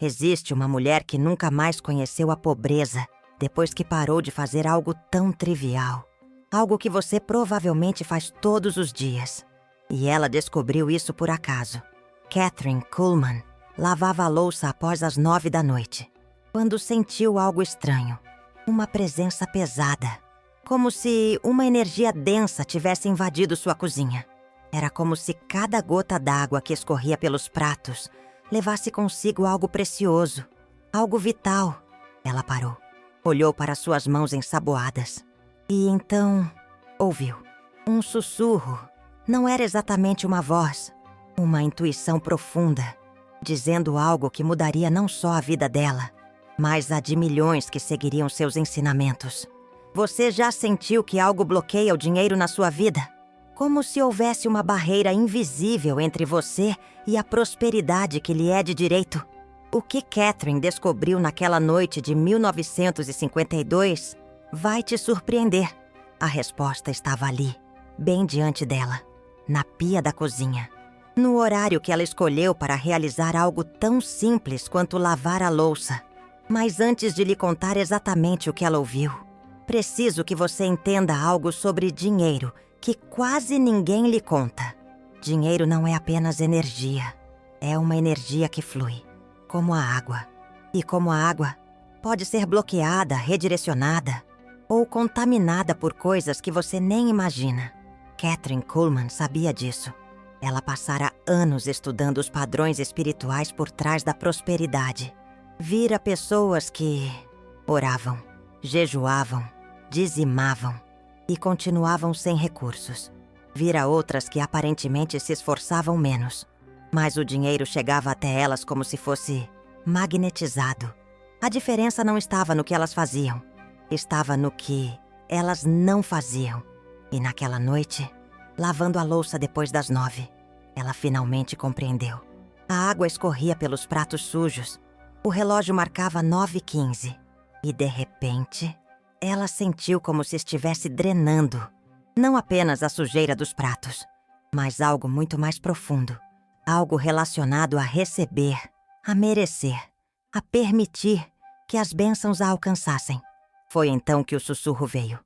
Existe uma mulher que nunca mais conheceu a pobreza depois que parou de fazer algo tão trivial. Algo que você provavelmente faz todos os dias. E ela descobriu isso por acaso. Kathryn Kuhlman lavava a louça após as 9 da noite, quando sentiu algo estranho. Uma presença pesada. Como se uma energia densa tivesse invadido sua cozinha. Era como se cada gota d'água que escorria pelos pratos levasse consigo algo precioso, algo vital. Ela parou, olhou para suas mãos ensaboadas e então ouviu um sussurro. Não era exatamente uma voz, uma intuição profunda, dizendo algo que mudaria não só a vida dela, mas a de milhões que seguiriam seus ensinamentos. Você já sentiu que algo bloqueia o dinheiro na sua vida? Como se houvesse uma barreira invisível entre você e a prosperidade que lhe é de direito. O que Kathryn descobriu naquela noite de 1952 vai te surpreender. A resposta estava ali, bem diante dela, na pia da cozinha. No horário que ela escolheu para realizar algo tão simples quanto lavar a louça. Mas antes de lhe contar exatamente o que ela ouviu, preciso que você entenda algo sobre dinheiro que quase ninguém lhe conta. Dinheiro não é apenas energia. É uma energia que flui, como a água. E como a água, pode ser bloqueada, redirecionada ou contaminada por coisas que você nem imagina. Kathryn Kuhlman sabia disso. Ela passara anos estudando os padrões espirituais por trás da prosperidade. Vira pessoas que oravam, jejuavam, dizimavam e continuavam sem recursos. Vira outras que aparentemente se esforçavam menos, mas o dinheiro chegava até elas como se fosse magnetizado. A diferença não estava no que elas faziam, estava no que elas não faziam. E naquela noite, lavando a louça depois das 9, ela finalmente compreendeu. A água escorria pelos pratos sujos. O relógio marcava 9h15 e, de repente, ela sentiu como se estivesse drenando, não apenas a sujeira dos pratos, mas algo muito mais profundo, algo relacionado a receber, a merecer, a permitir que as bênçãos a alcançassem. Foi então que o sussurro veio.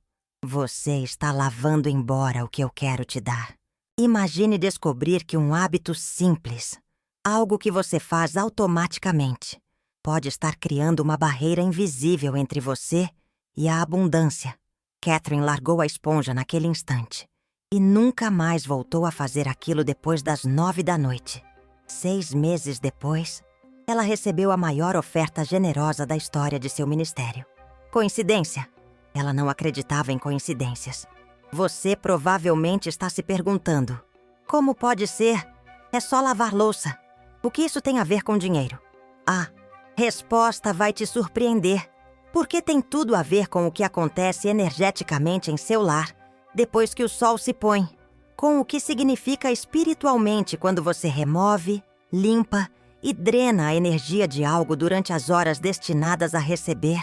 Você está lavando embora o que eu quero te dar. Imagine descobrir que um hábito simples, algo que você faz automaticamente, pode estar criando uma barreira invisível entre você e a abundância. Kathryn largou a esponja naquele instante e nunca mais voltou a fazer aquilo depois das 9 da noite. 6 meses depois, ela recebeu a maior oferta generosa da história de seu ministério. Coincidência? Ela não acreditava em coincidências. Você provavelmente está se perguntando: como pode ser? É só lavar louça. O que isso tem a ver com dinheiro? A resposta vai te surpreender. Porque tem tudo a ver com o que acontece energeticamente em seu lar depois que o sol se põe. Com o que significa espiritualmente quando você remove, limpa e drena a energia de algo durante as horas destinadas a receber.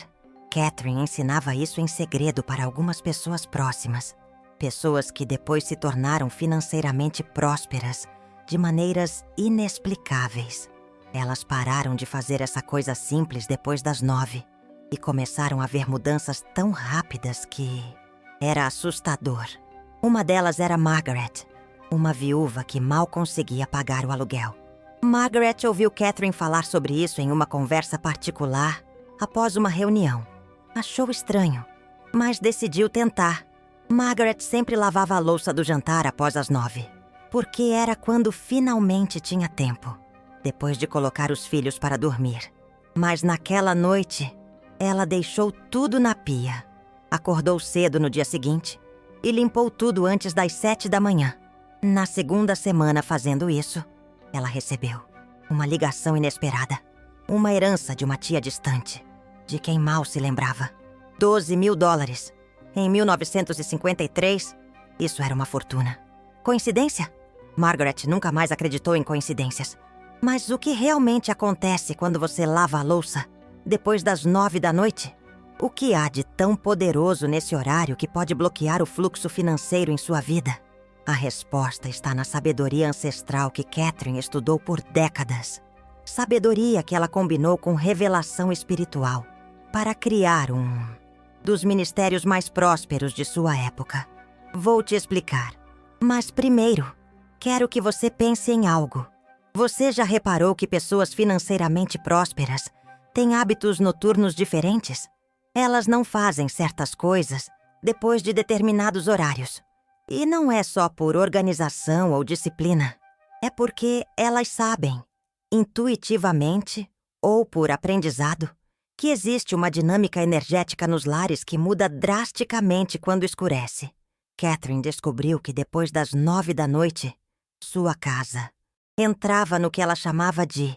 Kathryn ensinava isso em segredo para algumas pessoas próximas. Pessoas que depois se tornaram financeiramente prósperas de maneiras inexplicáveis. Elas pararam de fazer essa coisa simples depois das 9 e começaram a ver mudanças tão rápidas que era assustador. Uma delas era Margaret, uma viúva que mal conseguia pagar o aluguel. Margaret ouviu Kathryn falar sobre isso em uma conversa particular após uma reunião. Achou estranho, mas decidiu tentar. Margaret sempre lavava a louça do jantar após as 9, porque era quando finalmente tinha tempo, depois de colocar os filhos para dormir. Mas naquela noite, ela deixou tudo na pia, acordou cedo no dia seguinte e limpou tudo antes das 7 da manhã. Na segunda semana fazendo isso, ela recebeu uma ligação inesperada, uma herança de uma tia distante, de quem mal se lembrava. $12.000. Em 1953, isso era uma fortuna. Coincidência? Margaret nunca mais acreditou em coincidências. Mas o que realmente acontece quando você lava a louça depois das 9 da noite? O que há de tão poderoso nesse horário que pode bloquear o fluxo financeiro em sua vida? A resposta está na sabedoria ancestral que Kathryn estudou por décadas. Sabedoria que ela combinou com revelação espiritual para criar um dos ministérios mais prósperos de sua época. Vou te explicar. Mas primeiro, quero que você pense em algo. Você já reparou que pessoas financeiramente prósperas têm hábitos noturnos diferentes? Elas não fazem certas coisas depois de determinados horários. E não é só por organização ou disciplina. É porque elas sabem, intuitivamente ou por aprendizado, que existe uma dinâmica energética nos lares que muda drasticamente quando escurece. Catherine descobriu que depois das 9 da noite, sua casa entrava no que ela chamava de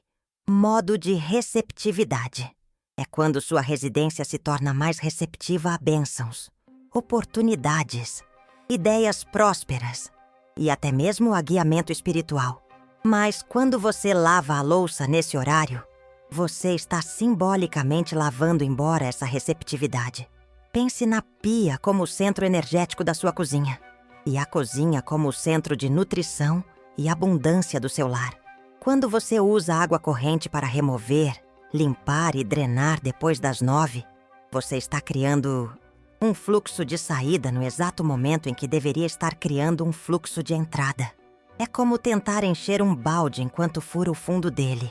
modo de receptividade. É quando sua residência se torna mais receptiva a bênçãos, oportunidades, ideias prósperas e até mesmo a guiamento espiritual. Mas quando você lava a louça nesse horário, você está simbolicamente lavando embora essa receptividade. Pense na pia como o centro energético da sua cozinha e a cozinha como o centro de nutrição e abundância do seu lar. Quando você usa água corrente para remover, limpar e drenar depois das 9, você está criando um fluxo de saída no exato momento em que deveria estar criando um fluxo de entrada. É como tentar encher um balde enquanto fura o fundo dele.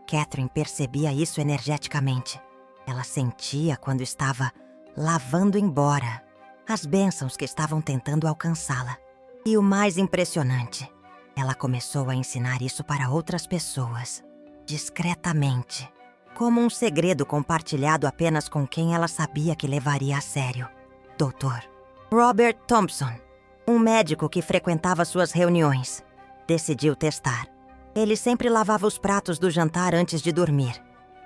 Catherine percebia isso energeticamente. Ela sentia quando estava lavando embora as bênçãos que estavam tentando alcançá-la. E o mais impressionante, ela começou a ensinar isso para outras pessoas, discretamente, como um segredo compartilhado apenas com quem ela sabia que levaria a sério. Dr. Robert Thompson, um médico que frequentava suas reuniões, decidiu testar. Ele sempre lavava os pratos do jantar antes de dormir,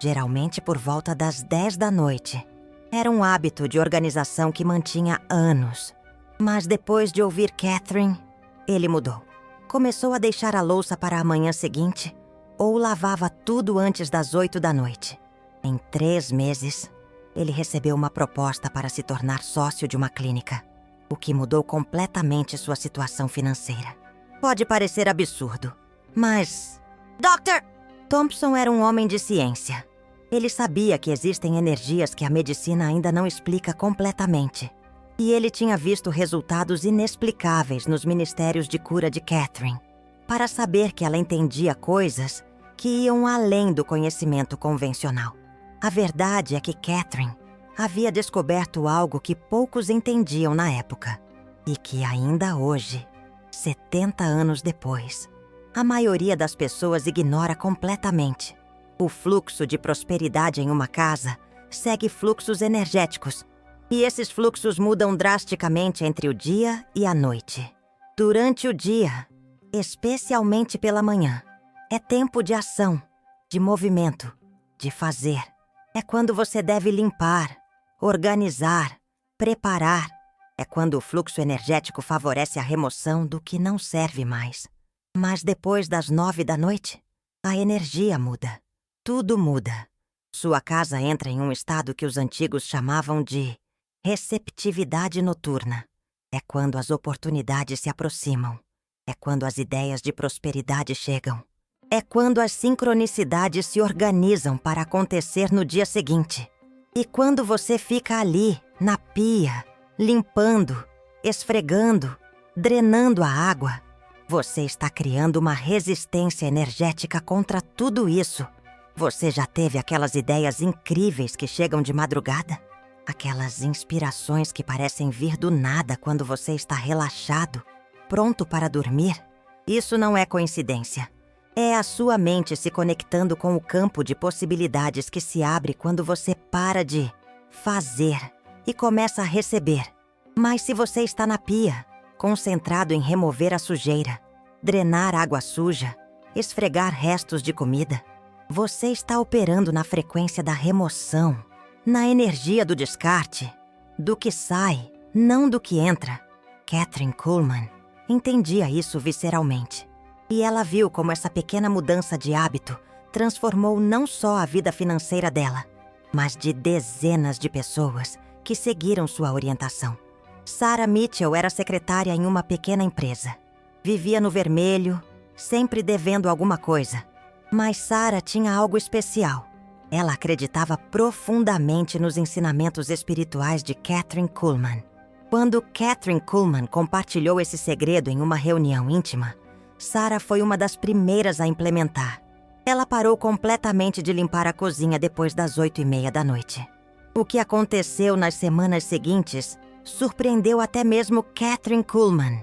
geralmente por volta das 10 da noite. Era um hábito de organização que mantinha anos. Mas depois de ouvir Catherine, ele mudou. Começou a deixar a louça para a manhã seguinte ou lavava tudo antes das 8 da noite. Em 3 meses, ele recebeu uma proposta para se tornar sócio de uma clínica, o que mudou completamente sua situação financeira. Pode parecer absurdo, mas... Dr. Thompson era um homem de ciência. Ele sabia que existem energias que a medicina ainda não explica completamente. E ele tinha visto resultados inexplicáveis nos ministérios de cura de Catherine, para saber que ela entendia coisas que iam além do conhecimento convencional. A verdade é que Catherine havia descoberto algo que poucos entendiam na época e que ainda hoje, 70 anos depois, a maioria das pessoas ignora completamente. O fluxo de prosperidade em uma casa segue fluxos energéticos, e esses fluxos mudam drasticamente entre o dia e a noite. Durante o dia, especialmente pela manhã, é tempo de ação, de movimento, de fazer. É quando você deve limpar, organizar, preparar. É quando o fluxo energético favorece a remoção do que não serve mais. Mas depois das 9 da noite, a energia muda. Tudo muda. Sua casa entra em um estado que os antigos chamavam de receptividade noturna. É quando as oportunidades se aproximam. É quando as ideias de prosperidade chegam. É quando as sincronicidades se organizam para acontecer no dia seguinte. E quando você fica ali, na pia, limpando, esfregando, drenando a água, você está criando uma resistência energética contra tudo isso. Você já teve aquelas ideias incríveis que chegam de madrugada? Aquelas inspirações que parecem vir do nada quando você está relaxado, pronto para dormir? Isso não é coincidência. É a sua mente se conectando com o campo de possibilidades que se abre quando você para de fazer e começa a receber. Mas se você está na pia, concentrado em remover a sujeira, drenar água suja, esfregar restos de comida, você está operando na frequência da remoção, na energia do descarte, do que sai, não do que entra. Kathryn Kuhlman entendia isso visceralmente. E ela viu como essa pequena mudança de hábito transformou não só a vida financeira dela, mas de dezenas de pessoas que seguiram sua orientação. Sarah Mitchell era secretária em uma pequena empresa. Vivia no vermelho, sempre devendo alguma coisa. Mas Sarah tinha algo especial. Ela acreditava profundamente nos ensinamentos espirituais de Kathryn Kuhlman. Quando Kathryn Kuhlman compartilhou esse segredo em uma reunião íntima, Sarah foi uma das primeiras a implementar. Ela parou completamente de limpar a cozinha depois das 8h30 da noite. O que aconteceu nas semanas seguintes surpreendeu até mesmo Kathryn Kuhlman.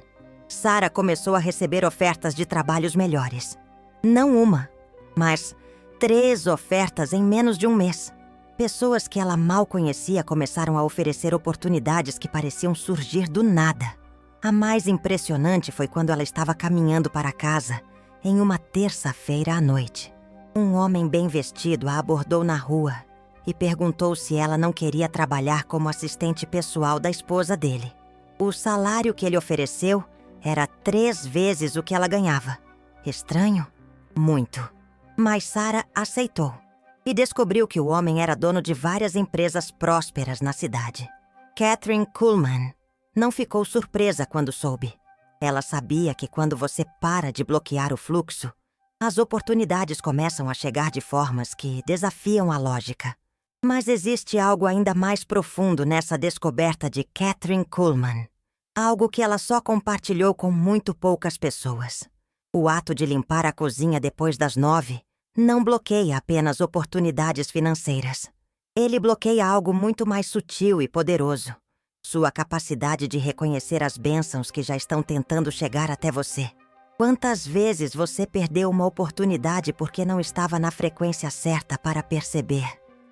Sarah começou a receber ofertas de trabalhos melhores. Não uma, mas 3 ofertas em menos de um mês. Pessoas que ela mal conhecia começaram a oferecer oportunidades que pareciam surgir do nada. A mais impressionante foi quando ela estava caminhando para casa, em uma terça-feira à noite. Um homem bem vestido a abordou na rua e perguntou se ela não queria trabalhar como assistente pessoal da esposa dele. O salário que ele ofereceu era 3 vezes o que ela ganhava. Estranho? Muito. Mas Sarah aceitou e descobriu que o homem era dono de várias empresas prósperas na cidade. Kathryn Kuhlman não ficou surpresa quando soube. Ela sabia que quando você para de bloquear o fluxo, as oportunidades começam a chegar de formas que desafiam a lógica. Mas existe algo ainda mais profundo nessa descoberta de Kathryn Kuhlman. Algo que ela só compartilhou com muito poucas pessoas. O ato de limpar a cozinha depois das 9 não bloqueia apenas oportunidades financeiras. Ele bloqueia algo muito mais sutil e poderoso. Sua capacidade de reconhecer as bênçãos que já estão tentando chegar até você. Quantas vezes você perdeu uma oportunidade porque não estava na frequência certa para perceber?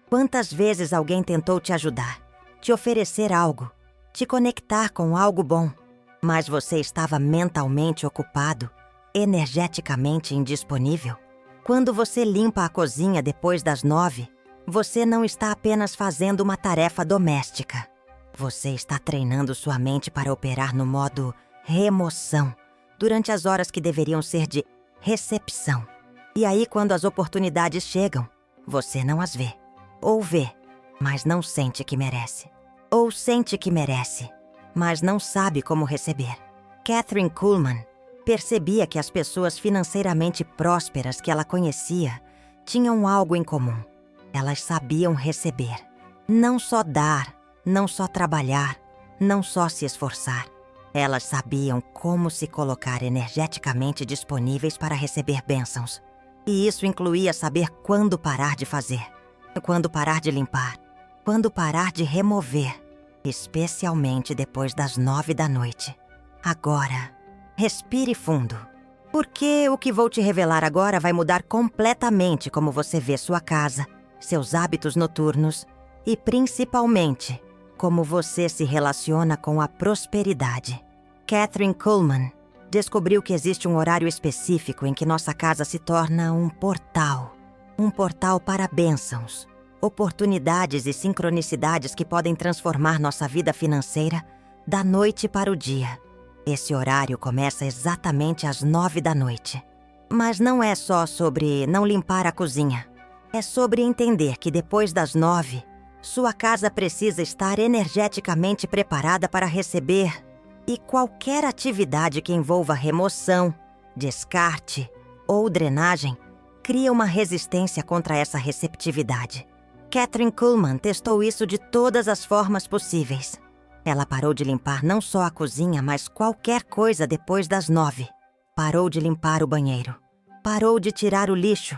Quantas vezes alguém tentou te ajudar, te oferecer algo, te conectar com algo bom, mas você estava mentalmente ocupado, energeticamente indisponível? Quando você limpa a cozinha depois das 9, você não está apenas fazendo uma tarefa doméstica. Você está treinando sua mente para operar no modo remoção, durante as horas que deveriam ser de recepção. E aí, quando as oportunidades chegam, você não as vê. Ou vê, mas não sente que merece. Ou sente que merece, mas não sabe como receber. Kathryn Kuhlman percebia que as pessoas financeiramente prósperas que ela conhecia tinham algo em comum. Elas sabiam receber. Não só dar, não só trabalhar, não só se esforçar. Elas sabiam como se colocar energeticamente disponíveis para receber bênçãos. E isso incluía saber quando parar de fazer, quando parar de limpar, quando parar de remover, especialmente depois das 9 da noite. Agora, respire fundo, porque o que vou te revelar agora vai mudar completamente como você vê sua casa, seus hábitos noturnos e, principalmente, como você se relaciona com a prosperidade. Kathryn Kuhlman descobriu que existe um horário específico em que nossa casa se torna um portal para bênçãos, oportunidades e sincronicidades que podem transformar nossa vida financeira da noite para o dia. Esse horário começa exatamente às 9 da noite. Mas não é só sobre não limpar a cozinha. É sobre entender que depois das 9, sua casa precisa estar energeticamente preparada para receber, e qualquer atividade que envolva remoção, descarte ou drenagem cria uma resistência contra essa receptividade. Kathryn Kuhlman testou isso de todas as formas possíveis. Ela parou de limpar não só a cozinha, mas qualquer coisa depois das 9. Parou de limpar o banheiro. Parou de tirar o lixo.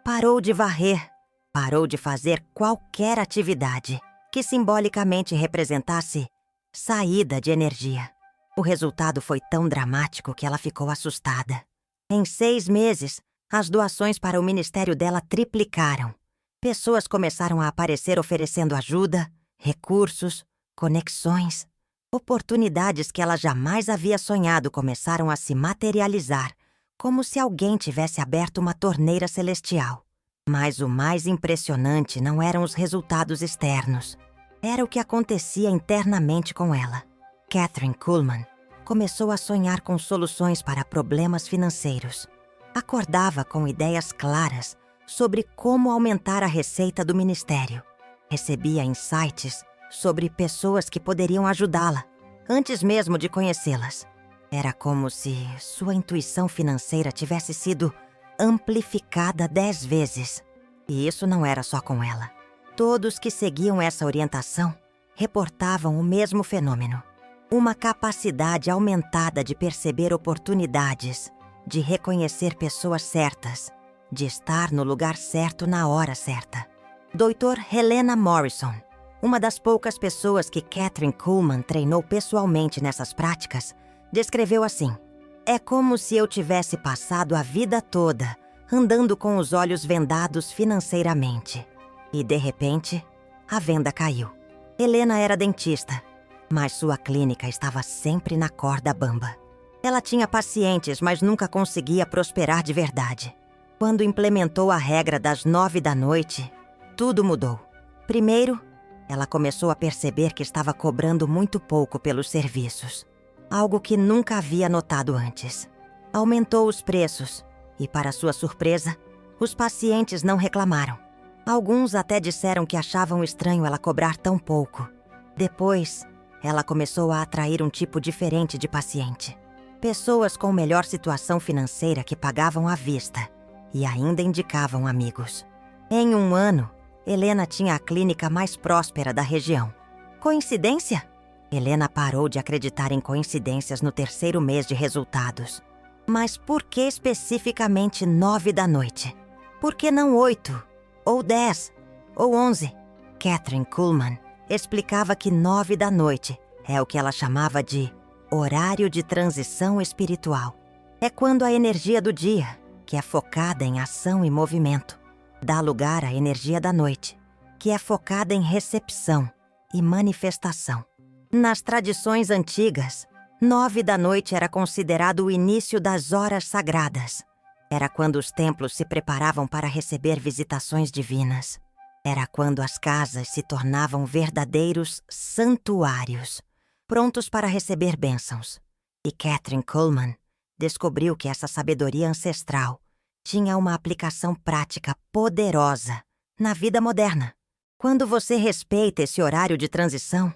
Parou de varrer. Parou de fazer qualquer atividade que simbolicamente representasse saída de energia. O resultado foi tão dramático que ela ficou assustada. Em 6 meses, as doações para o ministério dela triplicaram. Pessoas começaram a aparecer oferecendo ajuda, recursos, conexões. Oportunidades que ela jamais havia sonhado começaram a se materializar, como se alguém tivesse aberto uma torneira celestial. Mas o mais impressionante não eram os resultados externos. Era o que acontecia internamente com ela. Kathryn Kuhlman começou a sonhar com soluções para problemas financeiros. Acordava com ideias claras sobre como aumentar a receita do ministério. Recebia insights sobre pessoas que poderiam ajudá-la, antes mesmo de conhecê-las. Era como se sua intuição financeira tivesse sido amplificada 10 vezes. E isso não era só com ela. Todos que seguiam essa orientação reportavam o mesmo fenômeno. Uma capacidade aumentada de perceber oportunidades, de reconhecer pessoas certas, de estar no lugar certo na hora certa. Dr. Helena Morrison, uma das poucas pessoas que Kathryn Kuhlman treinou pessoalmente nessas práticas, descreveu assim: "É como se eu tivesse passado a vida toda andando com os olhos vendados financeiramente. E, de repente, a venda caiu." Helena era dentista, mas sua clínica estava sempre na corda bamba. Ela tinha pacientes, mas nunca conseguia prosperar de verdade. Quando implementou a regra das 9 da noite, tudo mudou. Primeiro, ela começou a perceber que estava cobrando muito pouco pelos serviços, algo que nunca havia notado antes. Aumentou os preços e, para sua surpresa, os pacientes não reclamaram. Alguns até disseram que achavam estranho ela cobrar tão pouco. Depois, ela começou a atrair um tipo diferente de paciente. Pessoas com melhor situação financeira que pagavam à vista e ainda indicavam amigos. Em um ano, Helena tinha a clínica mais próspera da região. Coincidência? Helena parou de acreditar em coincidências no terceiro mês de resultados. Mas por que especificamente 9 da noite? Por que não 8? Ou 10? Ou 11? Kathryn Kuhlman explicava que 9 da noite é o que ela chamava de horário de transição espiritual. É quando a energia do dia, que é focada em ação e movimento, dá lugar à energia da noite, que é focada em recepção e manifestação. Nas tradições antigas, 9 da noite era considerado o início das horas sagradas. Era quando os templos se preparavam para receber visitações divinas. Era quando as casas se tornavam verdadeiros santuários, prontos para receber bênçãos. E Kathryn Kuhlman descobriu que essa sabedoria ancestral tinha uma aplicação prática poderosa na vida moderna. Quando você respeita esse horário de transição,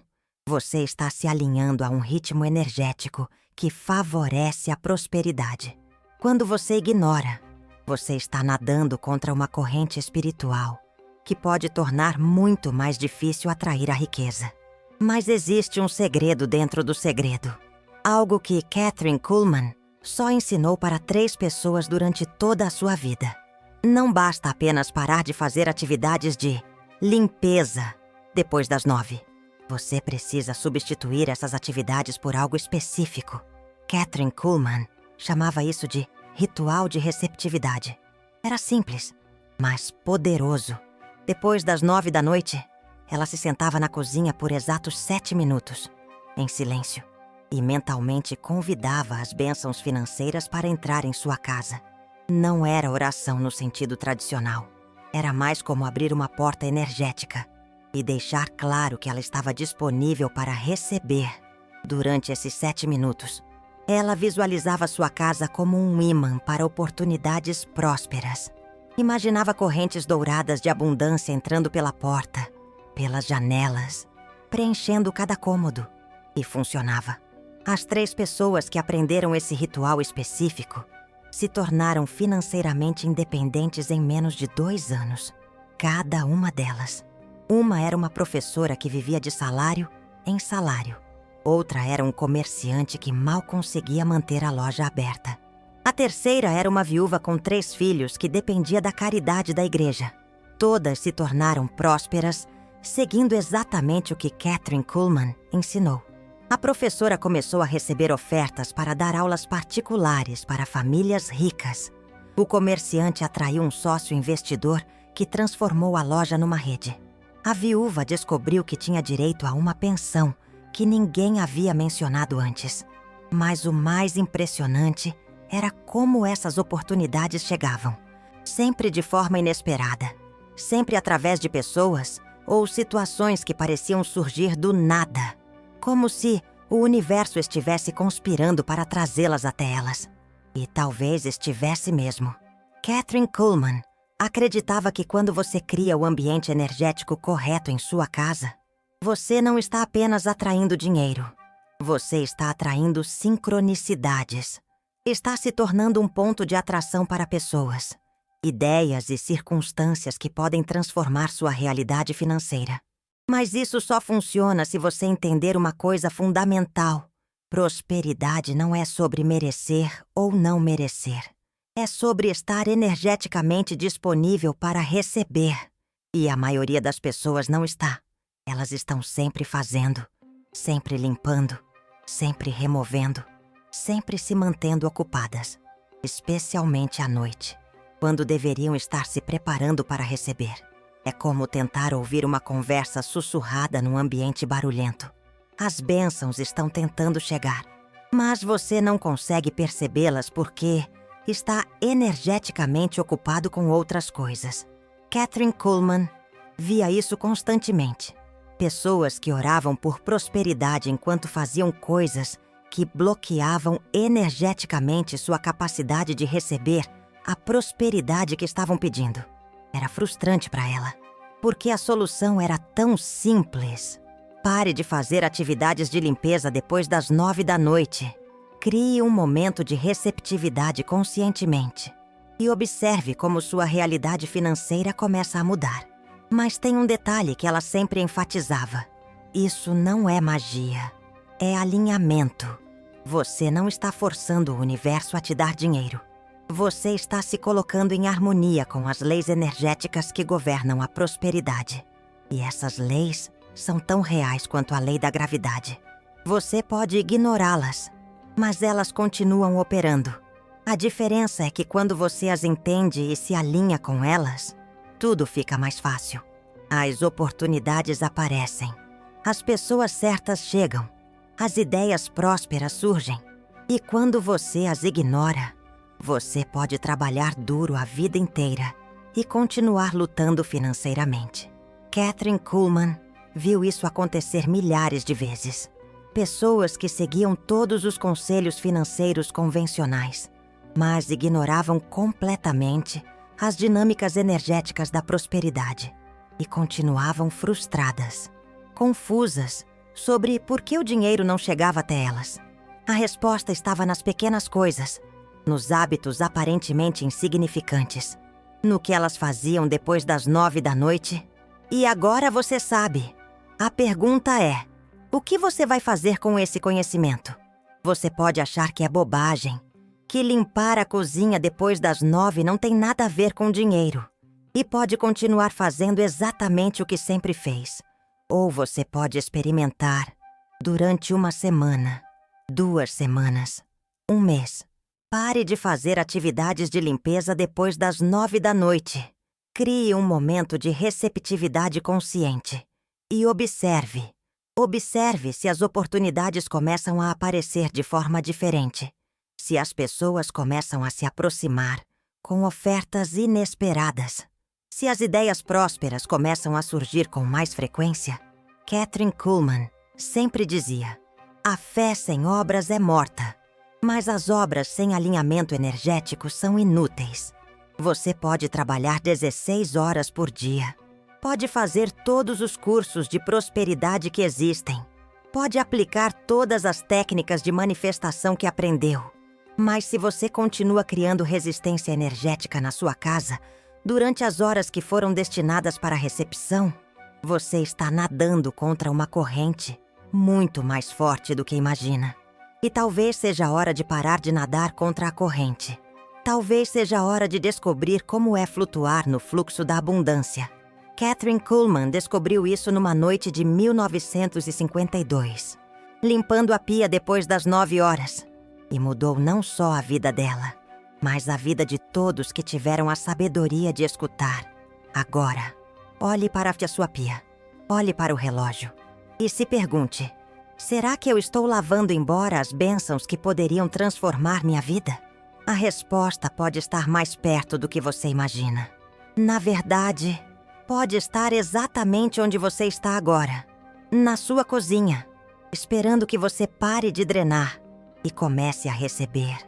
você está se alinhando a um ritmo energético que favorece a prosperidade. Quando você ignora, você está nadando contra uma corrente espiritual que pode tornar muito mais difícil atrair a riqueza. Mas existe um segredo dentro do segredo. Algo que Kathryn Kuhlman só ensinou para 3 pessoas durante toda a sua vida. Não basta apenas parar de fazer atividades de limpeza depois das 9. Você precisa substituir essas atividades por algo específico. Kathryn Kuhlman chamava isso de ritual de receptividade. Era simples, mas poderoso. Depois das 9 da noite, ela se sentava na cozinha por exatos 7 minutos, em silêncio, e mentalmente convidava as bênçãos financeiras para entrar em sua casa. Não era oração no sentido tradicional. Era mais como abrir uma porta energética e deixar claro que ela estava disponível para receber durante esses 7 minutos. Ela visualizava sua casa como um ímã para oportunidades prósperas. Imaginava correntes douradas de abundância entrando pela porta, pelas janelas, preenchendo cada cômodo. E funcionava. As 3 pessoas que aprenderam esse ritual específico se tornaram financeiramente independentes em menos de 2 anos. Cada uma delas. Uma era uma professora que vivia de salário em salário. Outra era um comerciante que mal conseguia manter a loja aberta. A terceira era uma viúva com 3 filhos que dependia da caridade da igreja. Todas se tornaram prósperas, seguindo exatamente o que Kathryn Kuhlman ensinou. A professora começou a receber ofertas para dar aulas particulares para famílias ricas. O comerciante atraiu um sócio investidor que transformou a loja numa rede. A viúva descobriu que tinha direito a uma pensão que ninguém havia mencionado antes. Mas o mais impressionante era como essas oportunidades chegavam. Sempre de forma inesperada. Sempre através de pessoas ou situações que pareciam surgir do nada. Como se o universo estivesse conspirando para trazê-las até elas. E talvez estivesse mesmo. Kathryn Kuhlman acreditava que quando você cria o ambiente energético correto em sua casa, você não está apenas atraindo dinheiro. Você está atraindo sincronicidades. Está se tornando um ponto de atração para pessoas, ideias e circunstâncias que podem transformar sua realidade financeira. Mas isso só funciona se você entender uma coisa fundamental. Prosperidade não é sobre merecer ou não merecer. É sobre estar energeticamente disponível para receber. E a maioria das pessoas não está. Elas estão sempre fazendo, sempre limpando, sempre removendo, sempre se mantendo ocupadas, especialmente à noite, quando deveriam estar se preparando para receber. É como tentar ouvir uma conversa sussurrada num ambiente barulhento. As bênçãos estão tentando chegar, mas você não consegue percebê-las porque está energeticamente ocupado com outras coisas. Kathryn Kuhlman via isso constantemente. Pessoas que oravam por prosperidade enquanto faziam coisas que bloqueavam energeticamente sua capacidade de receber a prosperidade que estavam pedindo. Era frustrante para ela, porque a solução era tão simples. Pare de fazer atividades de limpeza depois das 9 da noite. Crie um momento de receptividade conscientemente e observe como sua realidade financeira começa a mudar. Mas tem um detalhe que ela sempre enfatizava. Isso não é magia. É alinhamento. Você não está forçando o universo a te dar dinheiro. Você está se colocando em harmonia com as leis energéticas que governam a prosperidade. E essas leis são tão reais quanto a lei da gravidade. Você pode ignorá-las, mas elas continuam operando. A diferença é que quando você as entende e se alinha com elas, tudo fica mais fácil. As oportunidades aparecem. As pessoas certas chegam. As ideias prósperas surgem. E quando você as ignora, você pode trabalhar duro a vida inteira e continuar lutando financeiramente. Kathryn Kuhlman viu isso acontecer milhares de vezes. Pessoas que seguiam todos os conselhos financeiros convencionais, mas ignoravam completamente as dinâmicas energéticas da prosperidade e continuavam frustradas, confusas sobre por que o dinheiro não chegava até elas. A resposta estava nas pequenas coisas, nos hábitos aparentemente insignificantes, no que elas faziam depois das 9 da noite. E agora você sabe. A pergunta é: o que você vai fazer com esse conhecimento? Você pode achar que é bobagem, que limpar a cozinha depois das 9 não tem nada a ver com dinheiro, e pode continuar fazendo exatamente o que sempre fez. Ou você pode experimentar durante uma semana, 2 semanas, 1 mês. Pare de fazer atividades de limpeza depois das 9 da noite. Crie um momento de receptividade consciente e observe. Observe se as oportunidades começam a aparecer de forma diferente, se as pessoas começam a se aproximar com ofertas inesperadas, se as ideias prósperas começam a surgir com mais frequência. Kathryn Kuhlman sempre dizia: a fé sem obras é morta, mas as obras sem alinhamento energético são inúteis. Você pode trabalhar 16 horas por dia. Pode fazer todos os cursos de prosperidade que existem. Pode aplicar todas as técnicas de manifestação que aprendeu. Mas se você continua criando resistência energética na sua casa durante as horas que foram destinadas para a recepção, você está nadando contra uma corrente muito mais forte do que imagina. E talvez seja a hora de parar de nadar contra a corrente. Talvez seja a hora de descobrir como é flutuar no fluxo da abundância. Kathryn Kuhlman descobriu isso numa noite de 1952, limpando a pia depois das 9 horas. E mudou não só a vida dela, mas a vida de todos que tiveram a sabedoria de escutar. Agora, olhe para a sua pia, olhe para o relógio e se pergunte: será que eu estou lavando embora as bênçãos que poderiam transformar minha vida? A resposta pode estar mais perto do que você imagina. Na verdade, pode estar exatamente onde você está agora, na sua cozinha, esperando que você pare de drenar e comece a receber.